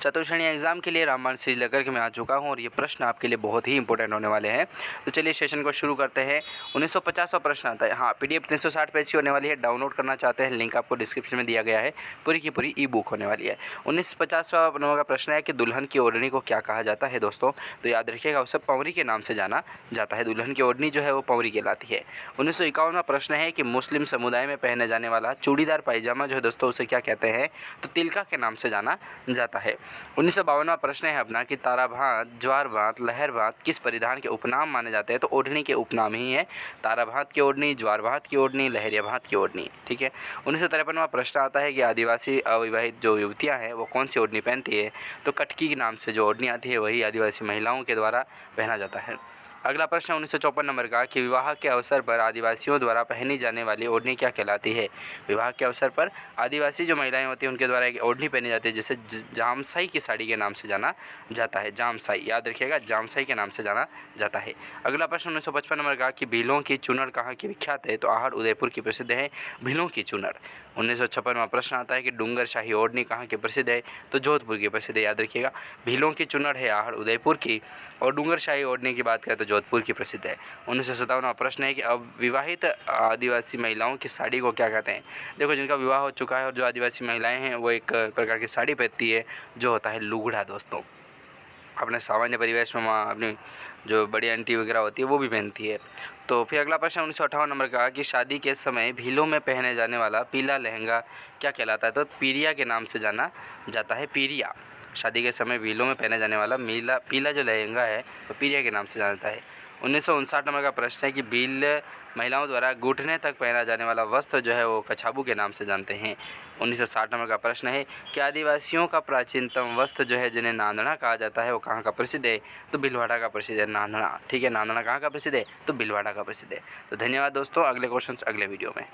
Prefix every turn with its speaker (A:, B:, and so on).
A: चतुर्थ श्रेणी एग्जाम के लिए रामबाण सीरीज लेकर के मैं आ चुका हूं और ये प्रश्न आपके लिए बहुत ही इंपॉर्टेंट होने वाले हैं। तो चलिए सेशन को शुरू करते हैं। 1950वां प्रश्न आता है। हाँ, पीडीएफ 360 पेज की होने वाली है। डाउनलोड करना चाहते हैं, लिंक आपको डिस्क्रिप्शन में दिया गया है। पूरी की पूरी ई बुक होने वाली है। 1950वां नंबर का प्रश्न है कि दुल्हन की ओढ़नी को क्या कहा जाता है दोस्तों। तो याद रखिएगा, उसे पवरी के नाम से जाना जाता है। दुल्हन की ओढ़नी जो है वो पवरी कहलाती है। 1951वां प्रश्न है कि मुस्लिम समुदाय में पहने जाने वाला चूड़ीदार पायजामा जो है दोस्तों उसे क्या कहते हैं। तो तिलका के नाम से जाना जाता है। 1952वां प्रश्न है अपना कि ताराभात, ज्वारभात, लहरभात किस परिधान के उपनाम माने जाते हैं। तो ओढ़नी के उपनाम ही है। ताराभात की ओढ़नी, ज्वारभात की ओढ़नी, लहरियाभात की ओढ़नी। ठीक है। 1953वां प्रश्न आता है कि आदिवासी अविवाहित जो युवतियां हैं वो कौन सी ओढ़नी पहनती है। तो कटकी के नाम से जो ओढ़नी आती है वही आदिवासी महिलाओं के द्वारा पहना जाता है। अगला प्रश्न 1954 नंबर का कि विवाह के अवसर पर आदिवासियों द्वारा पहनी जाने वाली ओढ़नी क्या कहलाती है। विवाह के अवसर पर आदिवासी जो महिलाएं होती हैं उनके द्वारा एक ओढ़नी पहनी जाती है जिसे जामसाई की साड़ी के नाम से जाना जाता है। जामसाई, याद रखिएगा, जामसाई के नाम से जाना जाता है। अगला प्रश्न 1955 नंबर का कि भीलों की चुनर कहाँ की विख्यात है। तो आहड़ उदयपुर की प्रसिद्ध है भीलों की चुनर। 1956वां प्रश्न आता है कि डूंगर शाही ओढ़नी कहाँ की प्रसिद्ध है। तो जोधपुर की प्रसिद्ध है। याद रखिएगा, भीलों की चुनर है आहड़ उदयपुर की और डूंगर शाही ओढ़नी की बात करें तो जोधपुर की प्रसिद्ध है। 1957वां प्रश्न है कि अब विवाहित आदिवासी महिलाओं की साड़ी को क्या कहते हैं। देखो, जिनका विवाह हो चुका है और जो आदिवासी महिलाएं हैं वो एक प्रकार की साड़ी पहनती है जो होता है लुगड़ा दोस्तों। अपने सामान्य परिवेश में अपनी जो बड़ी आंटी वगैरह होती है वो भी पहनती है। तो फिर अगला प्रश्न 1958 नंबर का कि शादी के समय भीलों में पहने जाने वाला पीला लहंगा क्या कहलाता है। तो पीरिया के नाम से जाना जाता है। पीरिया, शादी के समय भीलों में पहने जाने वाला पीला जो लहंगा है वो पीरिया के नाम से जाना जाता है। 1959 नंबर का प्रश्न है कि भील महिलाओं द्वारा घुटने तक पहना जाने वाला वस्त्र जो है वो कछाबू के नाम से जानते हैं। 1960 नंबर का प्रश्न है कि आदिवासियों का प्राचीनतम वस्त्र जो है जिन्हें नांदना कहा जाता है वो कहाँ का प्रसिद्ध है। तो भीलवाड़ा का प्रसिद्ध है नांदना। ठीक है, नांदना कहाँ का प्रसिद्ध है। तो भीलवाड़ा का प्रसिद्ध है। तो धन्यवाद दोस्तों, अगले क्वेश्चन अगले वीडियो में।